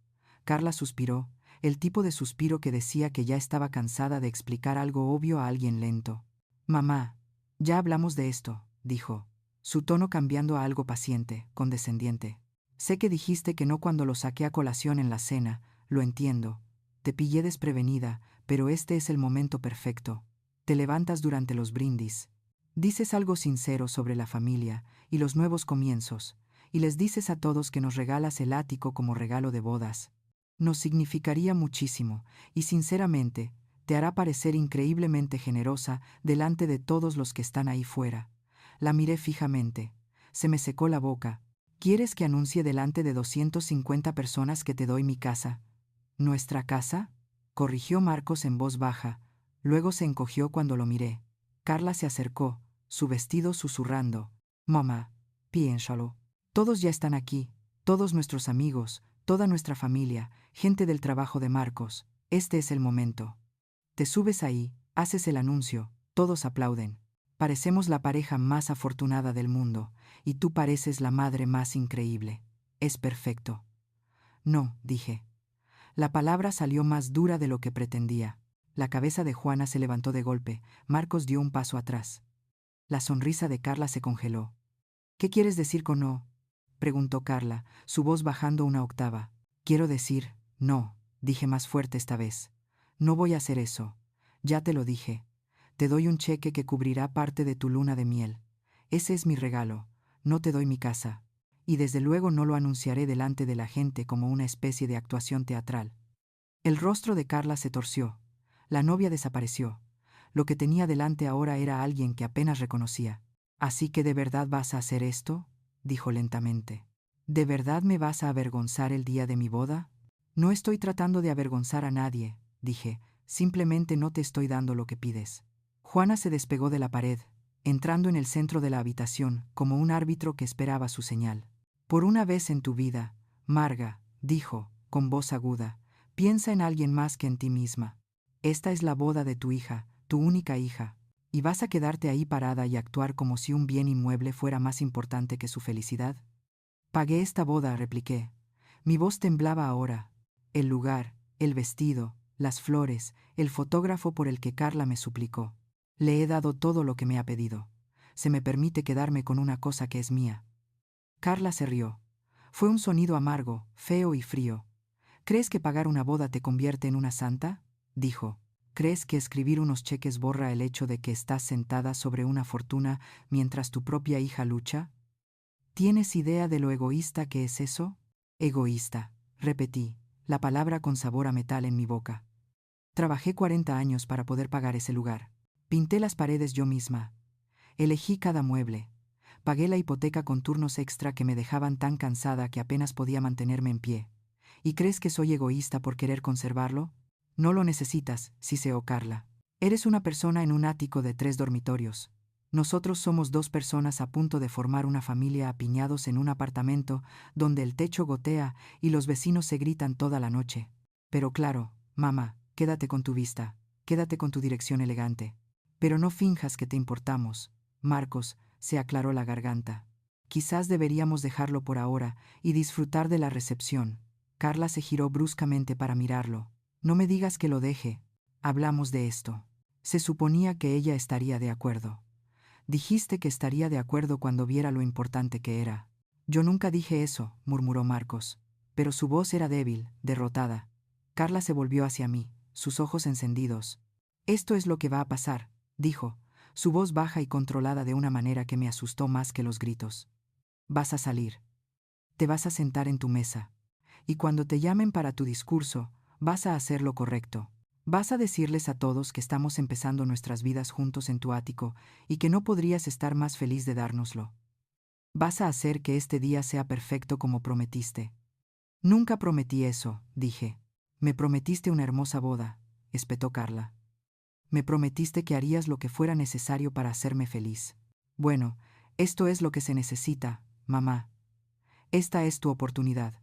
Carla suspiró, el tipo de suspiro que decía que ya estaba cansada de explicar algo obvio a alguien lento. Mamá, ya hablamos de esto, dijo, su tono cambiando a algo paciente, condescendiente. Sé que dijiste que no cuando lo saqué a colación en la cena, lo entiendo. Te pillé desprevenida, pero este es el momento perfecto. Te levantas durante los brindis. Dices algo sincero sobre la familia y los nuevos comienzos, y les dices a todos que nos regalas el ático como regalo de bodas. Nos significaría muchísimo, y sinceramente, te hará parecer increíblemente generosa delante de todos los que están ahí fuera. La miré fijamente. Se me secó la boca. ¿Quieres que anuncie delante de 250 personas que te doy mi casa? ¿Nuestra casa?, corrigió Marcos en voz baja. Luego se encogió cuando lo miré. Carla se acercó, su vestido susurrando. Mamá, piénsalo. Todos ya están aquí, todos nuestros amigos, toda nuestra familia, gente del trabajo de Marcos. Este es el momento. Te subes ahí, haces el anuncio, todos aplauden. Parecemos la pareja más afortunada del mundo, y tú pareces la madre más increíble. Es perfecto. No, dije. La palabra salió más dura de lo que pretendía. La cabeza de Juana se levantó de golpe. Marcos dio un paso atrás. La sonrisa de Carla se congeló. ¿Qué quieres decir con no?, preguntó Carla, su voz bajando una octava. Quiero decir, no, dije más fuerte esta vez. No voy a hacer eso. Ya te lo dije. Te doy un cheque que cubrirá parte de tu luna de miel. Ese es mi regalo. No te doy mi casa. Y desde luego no lo anunciaré delante de la gente como una especie de actuación teatral. El rostro de Carla se torció. La novia desapareció. Lo que tenía delante ahora era alguien que apenas reconocía. ¿Así que de verdad vas a hacer esto?, dijo lentamente. ¿De verdad me vas a avergonzar el día de mi boda? No estoy tratando de avergonzar a nadie, dije, simplemente no te estoy dando lo que pides. Juana se despegó de la pared, entrando en el centro de la habitación, como un árbitro que esperaba su señal. Por una vez en tu vida, Marga, dijo, con voz aguda, piensa en alguien más que en ti misma. Esta es la boda de tu hija, tu única hija, y vas a quedarte ahí parada y actuar como si un bien inmueble fuera más importante que su felicidad. Pagué esta boda, repliqué. Mi voz temblaba ahora. El lugar, el vestido, las flores, el fotógrafo por el que Carla me suplicó. Le he dado todo lo que me ha pedido. Se me permite quedarme con una cosa que es mía. Carla se rió. Fue un sonido amargo, feo y frío. ¿Crees que pagar una boda te convierte en una santa?, dijo. ¿Crees que escribir unos cheques borra el hecho de que estás sentada sobre una fortuna mientras tu propia hija lucha? ¿Tienes idea de lo egoísta que es eso? Egoísta, repetí, la palabra con sabor a metal en mi boca. Trabajé 40 años para poder pagar ese lugar. Pinté las paredes yo misma. Elegí cada mueble. Pagué la hipoteca con turnos extra que me dejaban tan cansada que apenas podía mantenerme en pie. ¿Y crees que soy egoísta por querer conservarlo? No lo necesitas, siseó Carla. Eres una persona en un ático de 3 dormitorios. Nosotros somos 2 personas a punto de formar una familia apiñados en un apartamento donde el techo gotea y los vecinos se gritan toda la noche. Pero claro, mamá, quédate con tu vista, quédate con tu dirección elegante. Pero no finjas que te importamos. Marcos, se aclaró la garganta. Quizás deberíamos dejarlo por ahora y disfrutar de la recepción. Carla se giró bruscamente para mirarlo. No me digas que lo deje. Hablamos de esto. Se suponía que ella estaría de acuerdo. Dijiste que estaría de acuerdo cuando viera lo importante que era. Yo nunca dije eso, murmuró Marcos. Pero su voz era débil, derrotada. Carla se volvió hacia mí, sus ojos encendidos. Esto es lo que va a pasar, dijo, su voz baja y controlada de una manera que me asustó más que los gritos. Vas a salir. Te vas a sentar en tu mesa. Y cuando te llamen para tu discurso, vas a hacer lo correcto. Vas a decirles a todos que estamos empezando nuestras vidas juntos en tu ático y que no podrías estar más feliz de dárnoslo. Vas a hacer que este día sea perfecto como prometiste. Nunca prometí eso, dije. Me prometiste una hermosa boda, espetó Carla. Me prometiste que harías lo que fuera necesario para hacerme feliz. Bueno, esto es lo que se necesita, mamá. Esta es tu oportunidad.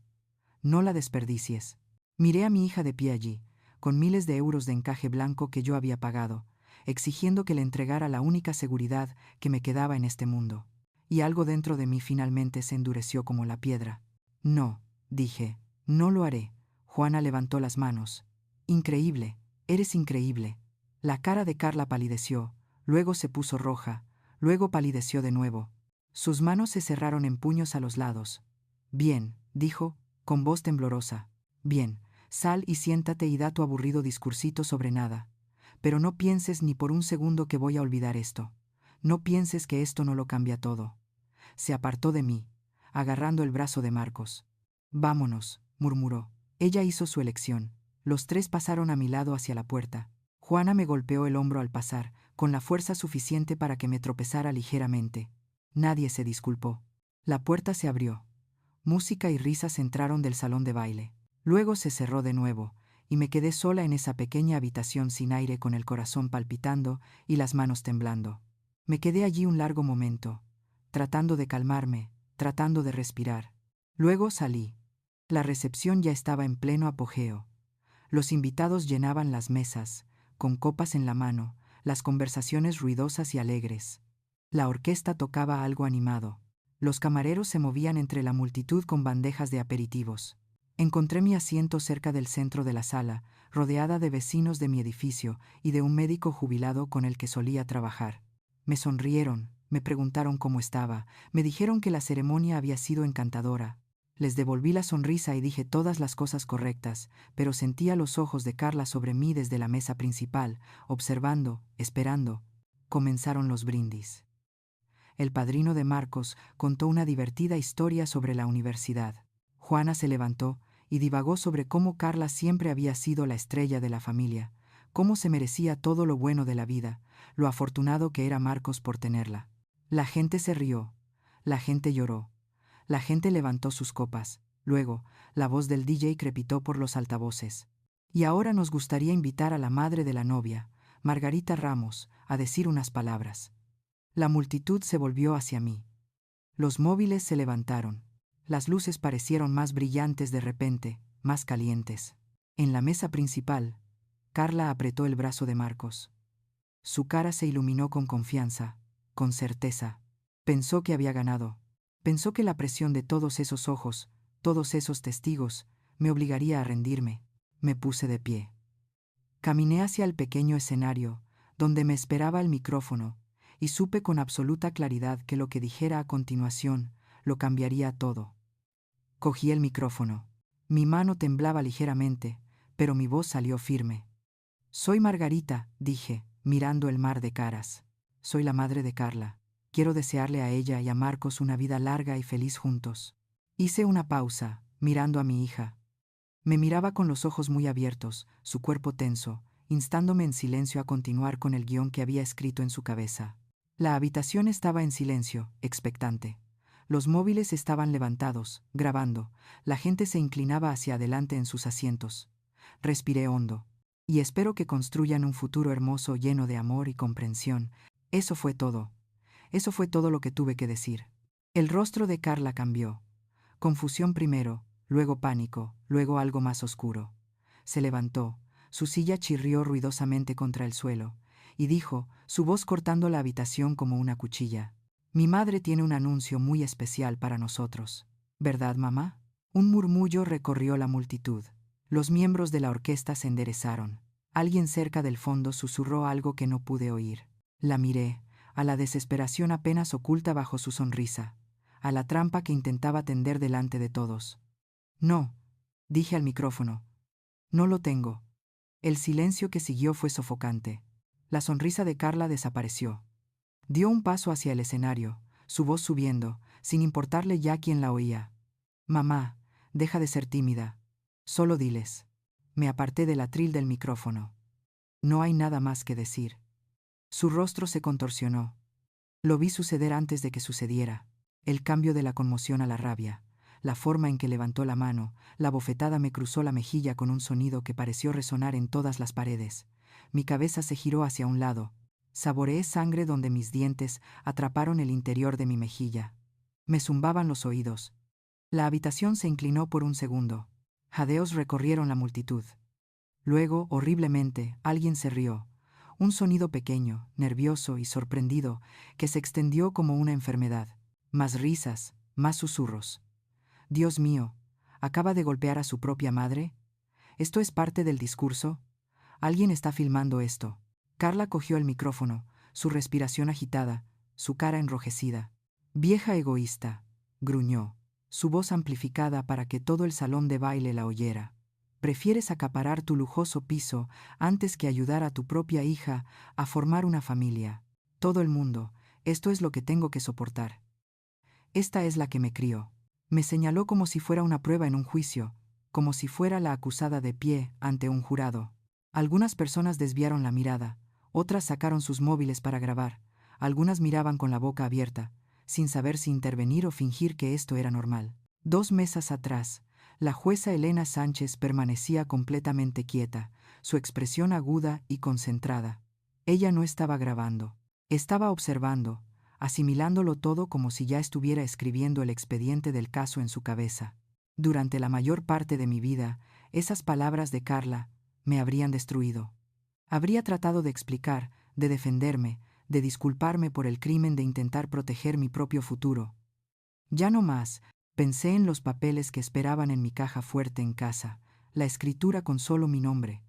No la desperdicies. Miré a mi hija de pie allí, con miles de euros de encaje blanco que yo había pagado, exigiendo que le entregara la única seguridad que me quedaba en este mundo. Y algo dentro de mí finalmente se endureció como la piedra. No, dije, no lo haré. Juana levantó las manos. Increíble, eres increíble. La cara de Carla palideció, luego se puso roja, luego palideció de nuevo. Sus manos se cerraron en puños a los lados. Bien, dijo, con voz temblorosa. Bien, sal y siéntate y da tu aburrido discursito sobre nada. Pero no pienses ni por un segundo que voy a olvidar esto. No pienses que esto no lo cambia todo. Se apartó de mí. agarrando el brazo de Marcos. Vámonos, murmuró. Ella hizo su elección. Los tres pasaron a mi lado hacia la puerta. Juana me golpeó el hombro al pasar, con la fuerza suficiente para que me tropezara ligeramente. Nadie se disculpó. La puerta se abrió. Música y risas entraron del salón de baile. Luego se cerró de nuevo, y me quedé sola en esa pequeña habitación sin aire con el corazón palpitando y las manos temblando. Me quedé allí un largo momento, tratando de calmarme, tratando de respirar. Luego salí. La recepción ya estaba en pleno apogeo. Los invitados llenaban las mesas, con copas en la mano, las conversaciones ruidosas y alegres. La orquesta tocaba algo animado. Los camareros se movían entre la multitud con bandejas de aperitivos. Encontré mi asiento cerca del centro de la sala, rodeada de vecinos de mi edificio y de un médico jubilado con el que solía trabajar. Me sonrieron, me preguntaron cómo estaba, me dijeron que la ceremonia había sido encantadora. Les devolví la sonrisa y dije todas las cosas correctas, pero sentía los ojos de Carla sobre mí desde la mesa principal, observando, esperando. Comenzaron los brindis. El padrino de Marcos contó una divertida historia sobre la universidad. Juana se levantó y divagó sobre cómo Carla siempre había sido la estrella de la familia, cómo se merecía todo lo bueno de la vida, lo afortunado que era Marcos por tenerla. La gente se rió, la gente lloró, la gente levantó sus copas. Luego, la voz del DJ crepitó por los altavoces. Y ahora nos gustaría invitar a la madre de la novia, Margarita Ramos, a decir unas palabras. La multitud se volvió hacia mí. Los móviles se levantaron. Las luces parecieron más brillantes de repente, más calientes. En la mesa principal, Carla apretó el brazo de Marcos. Su cara se iluminó con confianza, con certeza. Pensó que había ganado. Pensó que la presión de todos esos ojos, todos esos testigos, me obligaría a rendirme. Me puse de pie. Caminé hacia el pequeño escenario, donde me esperaba el micrófono, y supe con absoluta claridad que lo que dijera a continuación lo cambiaría todo. Cogí el micrófono. Mi mano temblaba ligeramente, pero mi voz salió firme. Soy Margarita, dije, mirando el mar de caras. Soy la madre de Carla. Quiero desearle a ella y a Marcos una vida larga y feliz juntos. Hice una pausa, mirando a mi hija. Me miraba con los ojos muy abiertos, su cuerpo tenso, instándome en silencio a continuar con el guión que había escrito en su cabeza. La habitación estaba en silencio, expectante. Los móviles estaban levantados, grabando. La gente se inclinaba hacia adelante en sus asientos. Respiré hondo. Y espero que construyan un futuro hermoso lleno de amor y comprensión. Eso fue todo. Eso fue todo lo que tuve que decir. El rostro de Carla cambió. Confusión primero, luego pánico, luego algo más oscuro. Se levantó, su silla chirrió ruidosamente contra el suelo, y dijo, su voz cortando la habitación como una cuchilla. Mi madre tiene un anuncio muy especial para nosotros. ¿Verdad, mamá? Un murmullo recorrió la multitud. Los miembros de la orquesta se enderezaron. Alguien cerca del fondo susurró algo que no pude oír. La miré, a la desesperación apenas oculta bajo su sonrisa, a la trampa que intentaba tender delante de todos. No, dije al micrófono. No lo tengo. El silencio que siguió fue sofocante. La sonrisa de Carla desapareció. Dio un paso hacia el escenario, su voz subiendo, sin importarle ya quién la oía. Mamá, deja de ser tímida. Solo diles. Me aparté del atril del micrófono. No hay nada más que decir. Su rostro se contorsionó. Lo vi suceder antes de que sucediera. El cambio de la conmoción a la rabia, la forma en que levantó la mano, la bofetada me cruzó la mejilla con un sonido que pareció resonar en todas las paredes. Mi cabeza se giró hacia un lado. Saboreé sangre donde mis dientes atraparon el interior de mi mejilla. Me zumbaban los oídos. La habitación se inclinó por un segundo. Jadeos recorrieron la multitud. Luego, horriblemente, alguien se rió. Un sonido pequeño, nervioso y sorprendido, que se extendió como una enfermedad. Más risas, más susurros. Dios mío, ¿acaba de golpear a su propia madre? ¿Esto es parte del discurso? Alguien está filmando esto. Carla cogió el micrófono, su respiración agitada, su cara enrojecida. Vieja egoísta, gruñó, su voz amplificada para que todo el salón de baile la oyera. Prefieres acaparar tu lujoso piso antes que ayudar a tu propia hija a formar una familia. Todo el mundo, esto es lo que tengo que soportar. Esta es la que me crió. Me señaló como si fuera una prueba en un juicio, como si fuera la acusada de pie ante un jurado. Algunas personas desviaron la mirada, otras sacaron sus móviles para grabar, algunas miraban con la boca abierta, sin saber si intervenir o fingir que esto era normal. 2 mesas atrás, la jueza Elena Sánchez permanecía completamente quieta, su expresión aguda y concentrada. Ella no estaba grabando, estaba observando, asimilándolo todo como si ya estuviera escribiendo el expediente del caso en su cabeza. Durante la mayor parte de mi vida, esas palabras de Carla me habrían destruido. Habría tratado de explicar, de defenderme, de disculparme por el crimen de intentar proteger mi propio futuro. Ya no más, pensé en los papeles que esperaban en mi caja fuerte en casa, la escritura con solo mi nombre.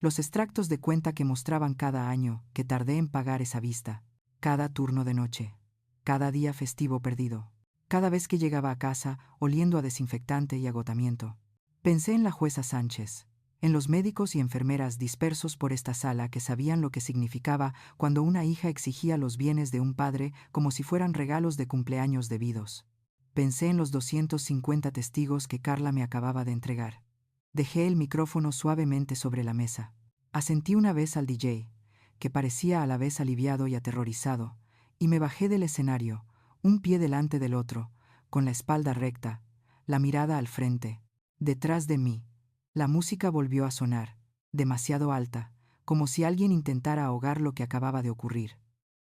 Los extractos de cuenta que mostraban cada año que tardé en pagar esa vista, cada turno de noche, cada día festivo perdido, cada vez que llegaba a casa oliendo a desinfectante y agotamiento. Pensé en la jueza Sánchez, en los médicos y enfermeras dispersos por esta sala que sabían lo que significaba cuando una hija exigía los bienes de un padre como si fueran regalos de cumpleaños debidos. Pensé en los 250 testigos que Carla me acababa de entregar. Dejé el micrófono suavemente sobre la mesa. Asentí una vez al DJ, que parecía a la vez aliviado y aterrorizado, y me bajé del escenario, un pie delante del otro, con la espalda recta, la mirada al frente. Detrás de mí, la música volvió a sonar, demasiado alta, como si alguien intentara ahogar lo que acababa de ocurrir.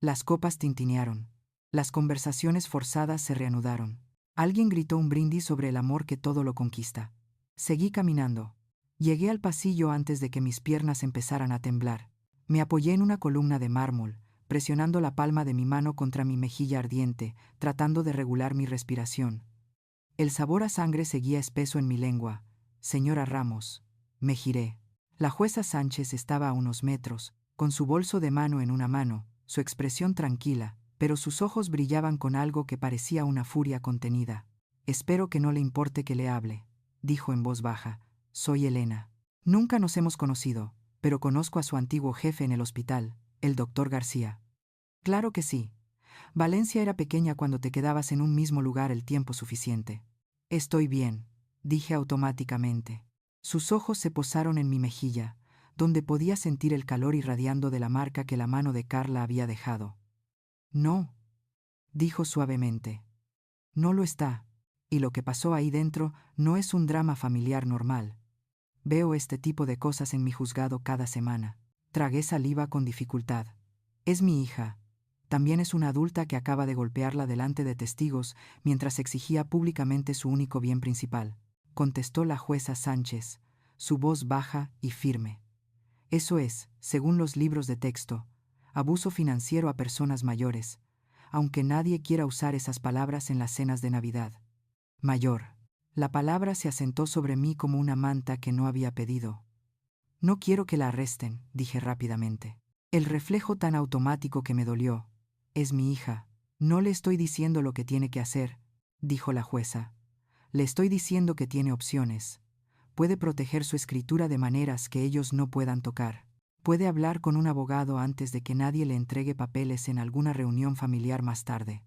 Las copas tintinearon. Las conversaciones forzadas se reanudaron. Alguien gritó un brindis sobre el amor que todo lo conquista. Seguí caminando. Llegué al pasillo antes de que mis piernas empezaran a temblar. Me apoyé en una columna de mármol, presionando la palma de mi mano contra mi mejilla ardiente, tratando de regular mi respiración. El sabor a sangre seguía espeso en mi lengua. Señora Ramos. Me giré. La jueza Sánchez estaba a unos metros, con su bolso de mano en una mano, su expresión tranquila, pero sus ojos brillaban con algo que parecía una furia contenida. Espero que no le importe que le hable, dijo en voz baja. Soy Elena. Nunca nos hemos conocido, pero conozco a su antiguo jefe en el hospital, el doctor García. Claro que sí. Valencia era pequeña cuando te quedabas en un mismo lugar el tiempo suficiente. Estoy bien, dije automáticamente. Sus ojos se posaron en mi mejilla, donde podía sentir el calor irradiando de la marca que la mano de Carla había dejado. No, dijo suavemente. No lo está, y lo que pasó ahí dentro no es un drama familiar normal. Veo este tipo de cosas en mi juzgado cada semana. Tragué saliva con dificultad. Es mi hija. También es una adulta que acaba de golpearla delante de testigos mientras exigía públicamente su único bien principal, contestó la jueza Sánchez, su voz baja y firme. Eso es, según los libros de texto, abuso financiero a personas mayores, aunque nadie quiera usar esas palabras en las cenas de Navidad. Mayor. La palabra se asentó sobre mí como una manta que no había pedido. No quiero que la arresten, dije rápidamente. El reflejo tan automático que me dolió. Es mi hija. No le estoy diciendo lo que tiene que hacer, dijo la jueza. Le estoy diciendo que tiene opciones. Puede proteger su escritura de maneras que ellos no puedan tocar. Puede hablar con un abogado antes de que nadie le entregue papeles en alguna reunión familiar más tarde.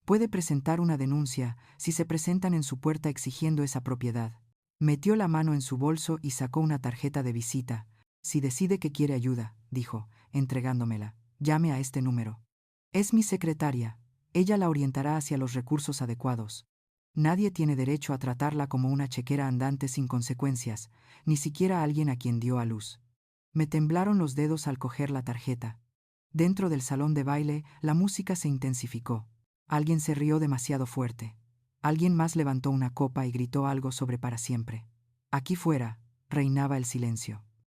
Puede presentar una denuncia si se presentan en su puerta exigiendo esa propiedad. Metió la mano en su bolso y sacó una tarjeta de visita. Si decide que quiere ayuda, dijo, entregándomela, llame a este número. Es mi secretaria. Ella la orientará hacia los recursos adecuados. Nadie tiene derecho a tratarla como una chequera andante sin consecuencias, ni siquiera alguien a quien dio a luz. Me temblaron los dedos al coger la tarjeta. Dentro del salón de baile, la música se intensificó. Alguien se rió demasiado fuerte. Alguien más levantó una copa y gritó algo sobre para siempre. Aquí fuera, reinaba el silencio.